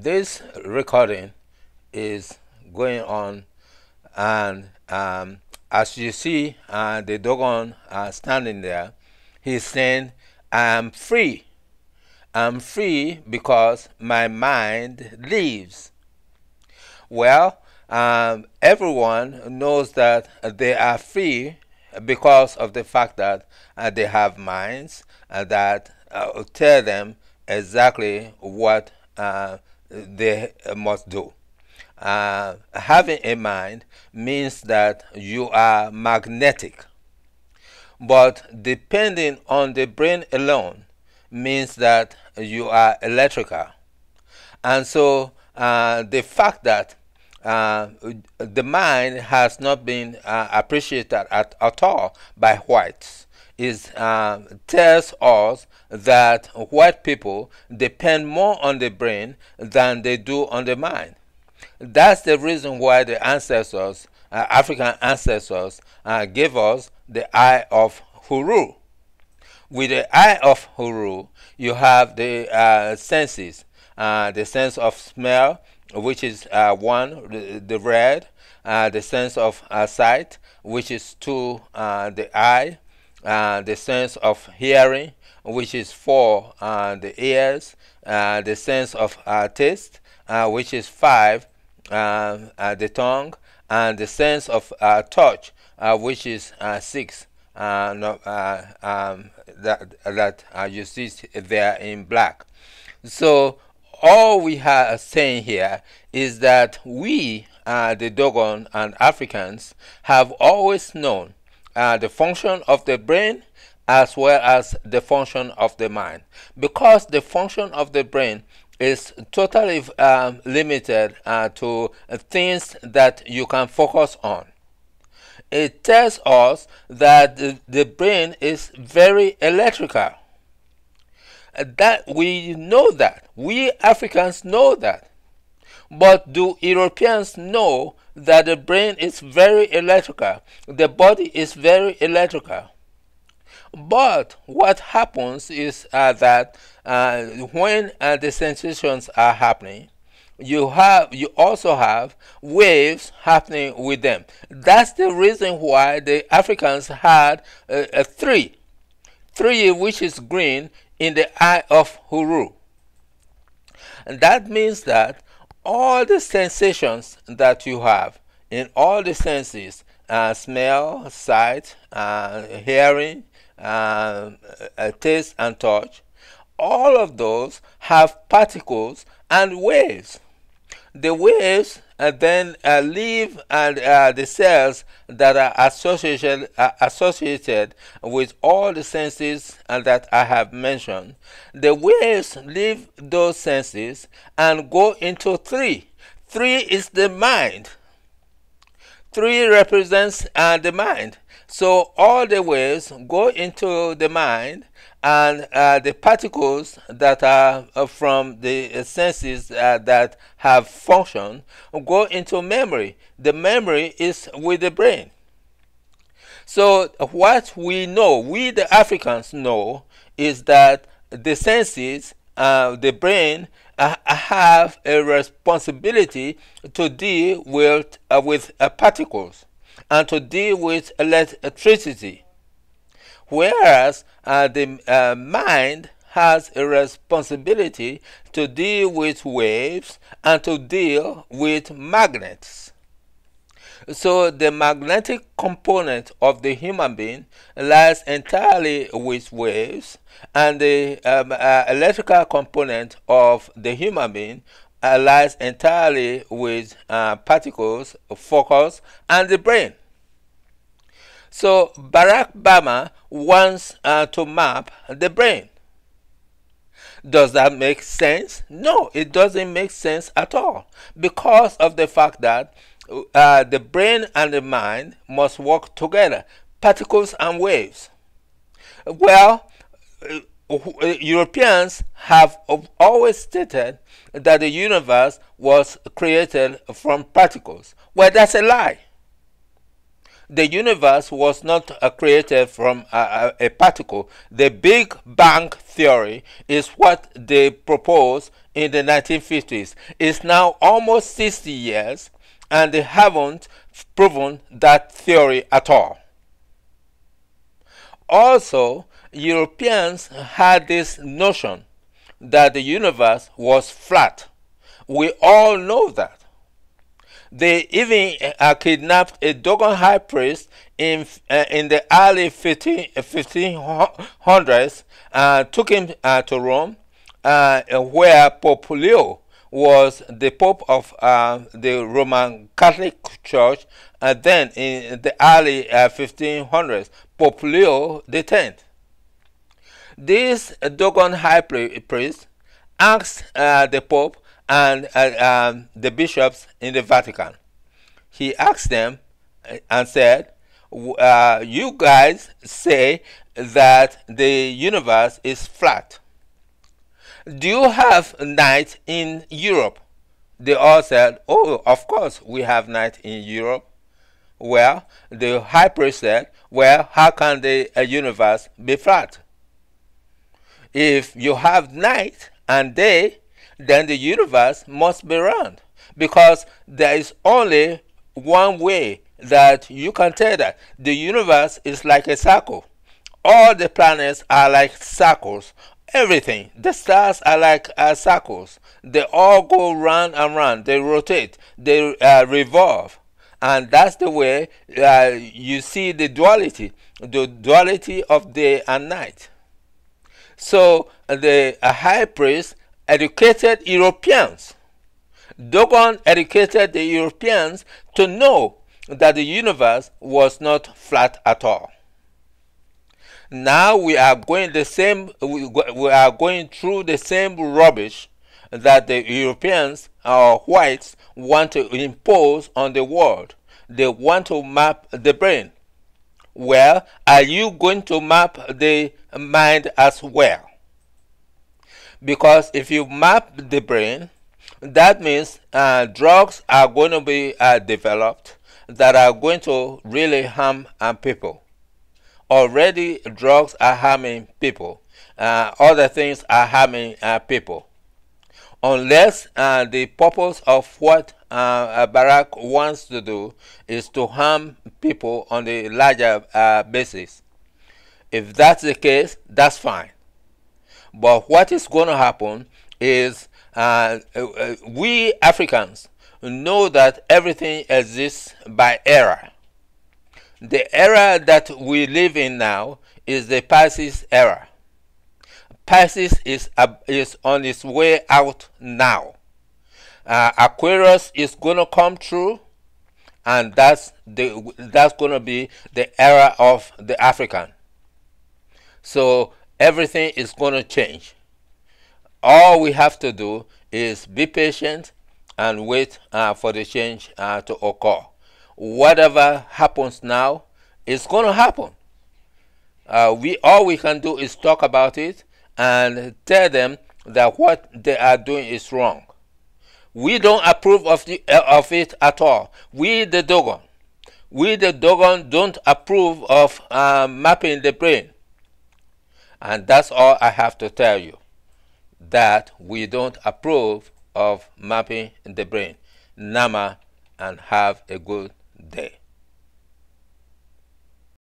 This recording is going on, and as you see the Dohgon standing there, he's saying, I'm free. I'm free because my mind lives. Well, everyone knows that they are free because of the fact that they have minds that tell them exactly what they must do. Having a mind means that you are magnetic, but depending on the brain alone means that you are electrical. And so the fact that the mind has not been appreciated at all by whites is tells us that white people depend more on the brain than they do on the mind. That's the reason why the ancestors, African ancestors, gave us the eye of Huru. With the eye of Huru, you have the senses, the sense of smell, which is one, the red, the sense of sight, which is two, the eye, the sense of hearing, which is four, the ears, the sense of taste, which is five, the tongue, and the sense of touch, which is six. No, that you see there in black. So all we are saying here is that we, the Dogon and Africans, have always known the function of the brain as well as the function of the mind. Because the function of the brain is totally limited to things that you can focus on. It tells us that the brain is very electrical. That we know that. We Africans know that. But do Europeans know that the brain is very electrical? The body is very electrical. But what happens is that when the sensations are happening, you also have waves happening with them. That's the reason why the Africans had a three which is green in the eye of Huru. And that means that all the sensations that you have in all the senses, smell, sight, hearing, taste and touch, all of those have particles and waves. The waves then leave the cells that are associated with all the senses that I have mentioned. The waves leave those senses and go into three. Three is the mind. Three represents the mind. So all the waves go into the mind, and the particles that are from the senses that have function go into memory. The memory is with the brain. So what we know, we the Africans know, is that the senses, the brain, have a responsibility to deal with particles and to deal with electricity, whereas the mind has a responsibility to deal with waves and to deal with magnets. So the magnetic component of the human being lies entirely with waves, and the electrical component of the human being lies entirely with particles, focus, and the brain. So Barack Obama wants to map the brain. Does that make sense? No, it doesn't make sense at all, because of the fact that the brain and the mind must work together, particles and waves. Well, Europeans have always stated that the universe was created from particles. Well, that's a lie. The universe was not created from a particle. The Big Bang theory is what they proposed in the 1950s. It's now almost 60 years, and they haven't proven that theory at all. Also, Europeans had this notion that the universe was flat. We all know that. They even kidnapped a Dohgon high priest in the early 1500s, took him to Rome, where Pope Leo was the Pope of the Roman Catholic Church. Then in the early 1500s, Pope Leo X. This Dohgon high priest asked the Pope and the bishops in the Vatican. He asked them and said, you guys say that the universe is flat. Do you have night in Europe? They all said, oh, of course we have night in Europe. Well, the high priest said, well, how can the universe be flat? If you have night and day, then the universe must be round, because there is only one way that you can tell that the universe is like a circle. All the planets are like circles. Everything, the stars are like circles. They all go round and round. They rotate. They revolve. And that's the way you see the duality of day and night. So the high priest educated Europeans. Dohgon educated the Europeans to know that the universe was not flat at all. Now we are going through the same rubbish that the Europeans or whites want to impose on the world. They want to map the brain. Well, are you going to map the mind as well? Because if you map the brain, that means drugs are going to be developed that are going to really harm people. Already drugs are harming people. Other things are harming people. Unless the purpose of what Barack wants to do is to harm people on a larger basis. If that's the case, that's fine. But what is going to happen is we Africans know that everything exists by era. The era that we live in now is the Pisces era. Pisces is on its way out now. Aquarius is going to come true, and that's going to be the era of the African. So everything is going to change. All we have to do is be patient and wait for the change to occur. Whatever happens now is going to happen. All we can do is talk about it and tell them that what they are doing is wrong. We don't approve of it at all. We the Dohgon don't approve of mapping the brain. And that's all I have to tell you, that we don't approve of mapping the brain. Nama, and have a good day.